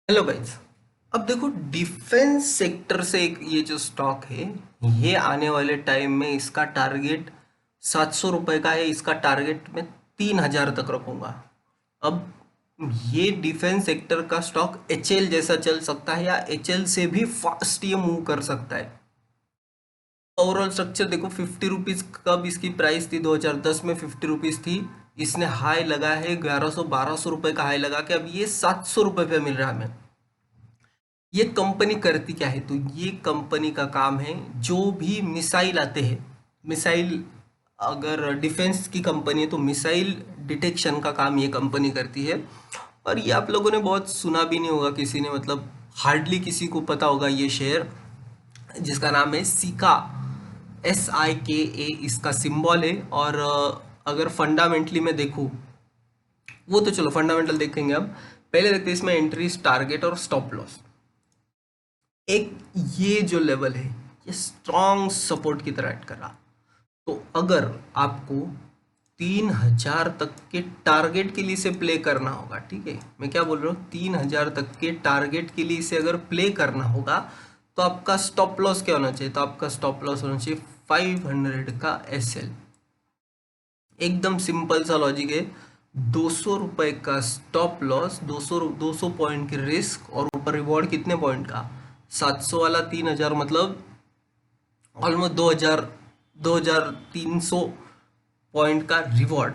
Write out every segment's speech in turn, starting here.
Hello guys. अब देखो, defence sector से एक ये जो स्टॉक है, ये आने वाले टाइम में इसका टारगेट 700 रुपये का है। इसका टारगेट मैं 3000 तक रखूंगा। अब ये डिफेंस सेक्टर का स्टॉक एचएल जैसा चल सकता है या एचएल से भी फास्ट ये मूव कर सकता है। ओवरऑल स्ट्रक्चर देखो, 50 रुपीज़ कब इसकी प्राइस थी? 2010 में 50 रुपीज़ थी। इसने हाई लगा है 1100-1200 रुपये का हाई लगा के अब ये 700 रुपये पे मिल रहा है हमें। ये कंपनी करती क्या है? तो ये कंपनी का काम है, जो भी मिसाइल आते हैं, मिसाइल, अगर डिफेंस की कंपनी है तो मिसाइल डिटेक्शन का काम ये कंपनी करती है। और ये आप लोगों ने बहुत सुना भी नहीं होगा, किसी ने, मतलब हार्डली किसी को पता होगा ये शेयर, जिसका नाम है सीका। SIKA इसका सिंबल है। और अगर फंडामेंटली मैं देखूँ, वो तो चलो फंडामेंटल देखेंगे। अब पहले देखते हैं इसमें एंट्रीज, टारगेट और स्टॉप लॉस। एक ये जो लेवल है, ये स्ट्रॉन्ग सपोर्ट की तरह ऐड कर रहा। तो अगर आपको 3000 तक के टारगेट के लिए इसे प्ले करना होगा, ठीक है, मैं क्या बोल रहा हूँ, 3000 तक के टारगेट के लिए इसे अगर प्ले करना होगा, तो आपका स्टॉप लॉस क्या होना चाहिए? तो आपका स्टॉप लॉस होना चाहिए 500 का SL। एकदम सिंपल सा लॉजिक है। 200 रुपए का स्टॉप लॉस, 200 पॉइंट की रिस्क, और ऊपर रिवॉर्ड कितने पॉइंट का? 700 वाला 3000, मतलब ऑलमोस्ट 2300 पॉइंट का रिवॉर्ड।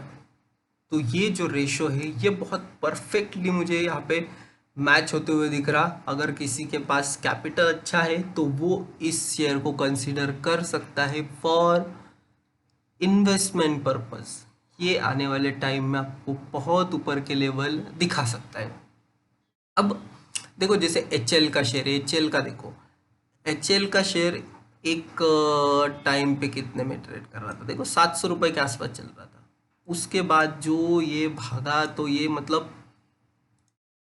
तो ये जो रेशो है, ये बहुत परफेक्टली मुझे यहाँ पे मैच होते हुए दिख रहा। अगर किसी के पास कैपिटल अच्छा है तो वो इस शेयर को कंसीडर कर सकता है फॉर इन्वेस्टमेंट पर्पस। ये आने वाले टाइम में आपको बहुत ऊपर के लेवल दिखा सकता है। अब देखो, जैसे HL का शेयर है, HL का देखो, HL का शेयर एक टाइम पे कितने में ट्रेड कर रहा था? देखो, 700 रुपये के आसपास चल रहा था। उसके बाद जो ये भागा, तो ये मतलब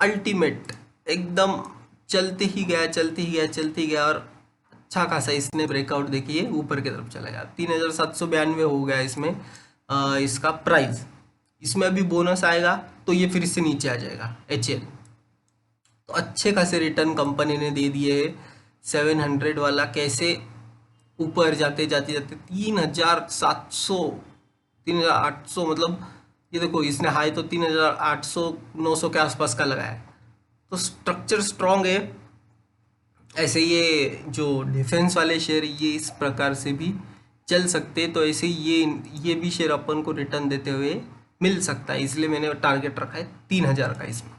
अल्टीमेट, एकदम चलते ही गया, चलते ही गया, चलते ही गया, और अच्छा खासा इसने ब्रेकआउट देखिए ऊपर की तरफ चला गया। 3792 हो गया इसमें इसका प्राइस। इसमें अभी बोनस आएगा तो ये फिर से नीचे आ जाएगा HL। तो अच्छे खासे रिटर्न कंपनी ने दे दिए है। 700 वाला कैसे ऊपर जाते जाते जाते 3700, 3800, मतलब ये देखो, इसने हाई तो 3800 900 के आसपास का लगाया है। तो स्ट्रक्चर स्ट्रांग है। ऐसे ये जो डिफेंस वाले शेयर, ये इस प्रकार से भी चल सकते हैं। तो ऐसे ये भी शेयर अपन को रिटर्न देते हुए मिल सकता है, इसलिए मैंने टारगेट रखा है 3000 का इसमें।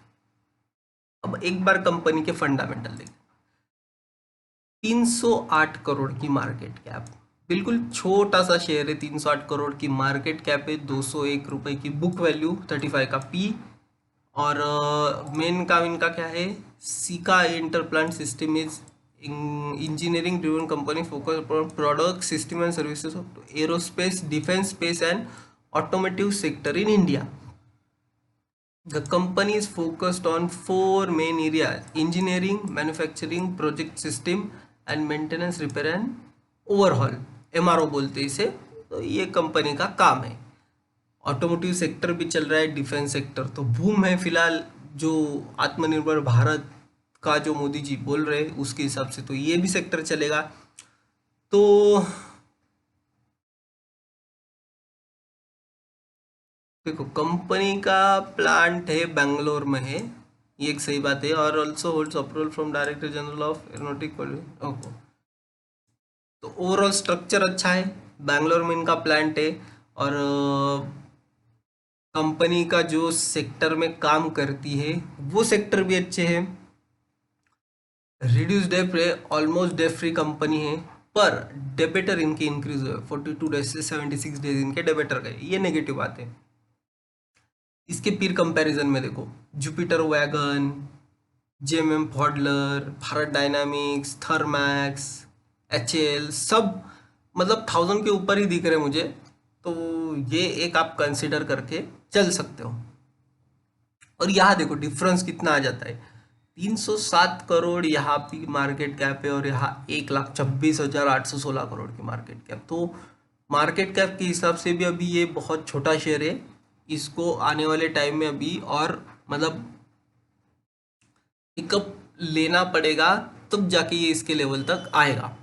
अब एक बार कंपनी के फंडामेंटल देखें। 308 करोड़ की मार्केट कैप, बिल्कुल छोटा सा शेयर है। 308 करोड़ की मार्केट कैप है, 201 रुपए की बुक वैल्यू, 35 का पी। और मेन काम इनका क्या है? Sika interplant system is engineering driven company focus upon product system and services of aerospace, defence, space and automotive sector in India. The company is focused on four main areas: engineering, manufacturing, project system, and maintenance, repair and overhaul। MRO बोलते हैं इसे। तो ये company का काम है। Automotive sector भी चल रहा है, डिफेंस सेक्टर तो बूम है फिलहाल। जो आत्मनिर्भर भारत का जो मोदी जी बोल रहे हैं, उसके हिसाब से तो ये भी सेक्टर चलेगा। तो देखो, कंपनी का प्लांट है बेंगलोर में है, ये एक सही बात है। और also holds approval from director general of aeronautic. Okay, तो ओवरऑल स्ट्रक्चर अच्छा है। बेंगलोर में इनका प्लांट है। और कंपनी का जो सेक्टर में काम करती है, वो सेक्टर भी अच्छे हैं। रिड्यूस डेब्ट है, ऑलमोस्ट डेब्ट फ्री कंपनी है। पर डेबिटर इनके इंक्रीज हुए, 42 डेज से 76 डेज इनके डेबिटर गए, ये नेगेटिव बात है। इसके पीर कंपैरिजन में देखो, Jupiter wagon, JMM Pfaudler, Bharat dynamics, Thermax, HL, सब मतलब 1000 के ऊपर ही दिख रहे हैं मुझे। तो ये एक आप कंसिडर करके चल सकते हो। और यहाँ देखो डिफरेंस कितना आ जाता है। 307 करोड़ यहाँ की मार्केट कैप है, और यहाँ 1,26,816 करोड़ की मार्केट कैप। तो मार्केट कैप के हिसाब से भी अभी ये बहुत छोटा शेयर है। इसको आने वाले टाइम में अभी और मतलब पिकअप लेना पड़ेगा, तब जाके ये इसके लेवल तक आएगा।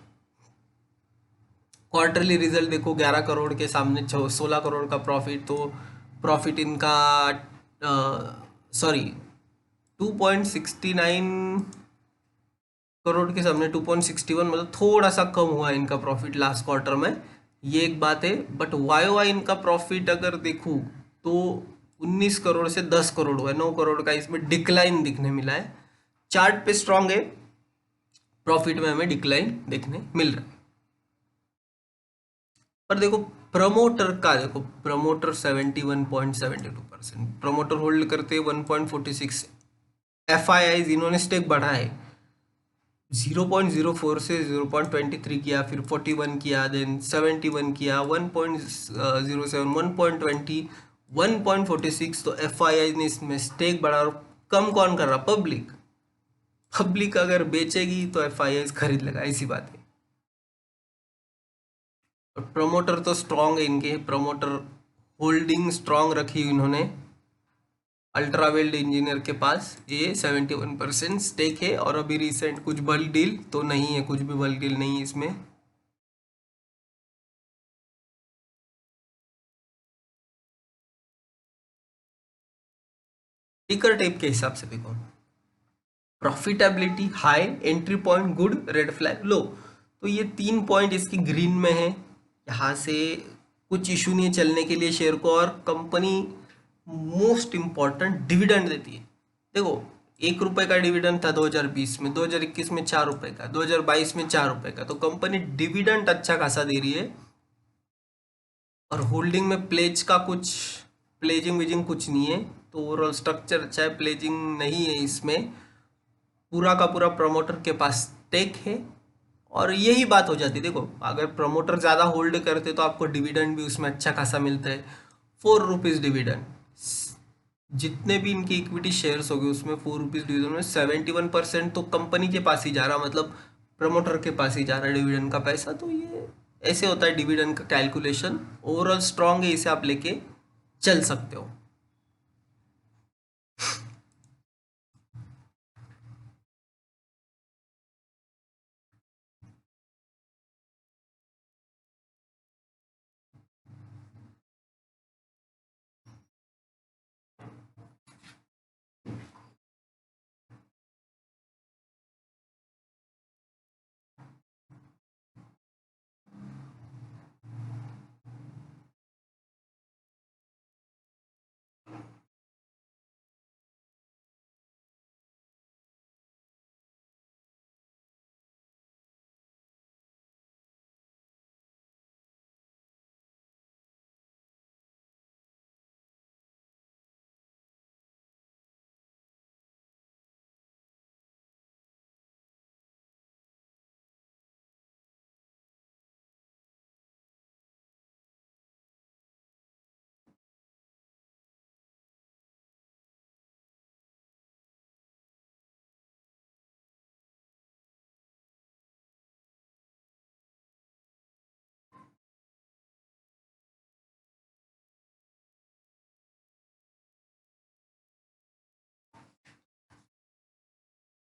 क्वार्टरली रिजल्ट देखो, 11 करोड़ के सामने 16 करोड़ का प्रॉफिट, तो प्रॉफिट इनका सॉरी 2.69 करोड़ के सामने 2.61, मतलब थोड़ा सा कम हुआ है इनका प्रॉफिट लास्ट क्वार्टर में, ये एक बात है। बट वाई वाई इनका प्रॉफिट अगर देखूँ तो 19 करोड़ से 10 करोड़ हुआ है, 9 करोड़ का इसमें डिक्लाइन दिखने मिला है। चार्ट पे स्ट्रांग है, प्रॉफिट में हमें डिक्लाइन देखने मिल रहा है। पर देखो प्रमोटर का, देखो प्रमोटर 71.72%, प्रमोटर होल्ड करते 1.46, एफ आई आई इन्होंने स्टेक बढ़ा है 0.04 से 0.23 किया, फिर 41 किया, देन 71 किया, 1.07, 1.20, 1.46, तो एफ आई आई ने इसमें स्टेक बढ़ा। और कम कौन कर रहा? पब्लिक। पब्लिक अगर बेचेगी तो एफ आई आई खरीद लगा, ऐसी बात है। और प्रमोटर तो स्ट्रांग है इनके, प्रमोटर होल्डिंग स्ट्रांग रखी इन्होंने अल्ट्रावेल्ड इंजीनियर के पास, ये 71% स्टेक है। और अभी रिसेंट कुछ बल्क डील तो नहीं है, कुछ भी बल्क डील नहीं है इसमें। टिकर टेप के हिसाब से देखो, profitability high, entry point good, red flag low, तो ये 3 पॉइंट इसकी ग्रीन में है। यहाँ से कुछ इशू नहीं है चलने के लिए शेयर को। और कंपनी मोस्ट इम्पॉर्टेंट डिविडेंड देती है। देखो 1 रुपए का डिविडेंड था 2020 में, 2021 में 4 रुपए का, 2022 में 4 रुपए का, तो कंपनी डिविडेंड अच्छा खासा दे रही है। और होल्डिंग में प्लेज का कुछ प्लेजिंग विजिंग कुछ नहीं है, तो ओवरऑल स्ट्रक्चर अच्छा है, प्लेजिंग नहीं है इसमें, पूरा का पूरा प्रमोटर के पास स्टेक है। और यही बात हो जाती है, देखो अगर प्रमोटर ज़्यादा होल्ड करते तो आपको डिविडेंड भी उसमें अच्छा खासा मिलता है, 4 रुपीज़ डिविडेंड। जितने भी इनके इक्विटी शेयर्स हो गए उसमें 4 रुपीज़ डिविडेंड में 71% तो कंपनी के पास ही जा रहा, मतलब प्रमोटर के पास ही जा रहा है डिविडेंड का पैसा। तो ये ऐसे होता है डिविडेंड का कैलकुलेशन। ओवरऑल स्ट्रांग है, इसे आप लेके चल सकते हो।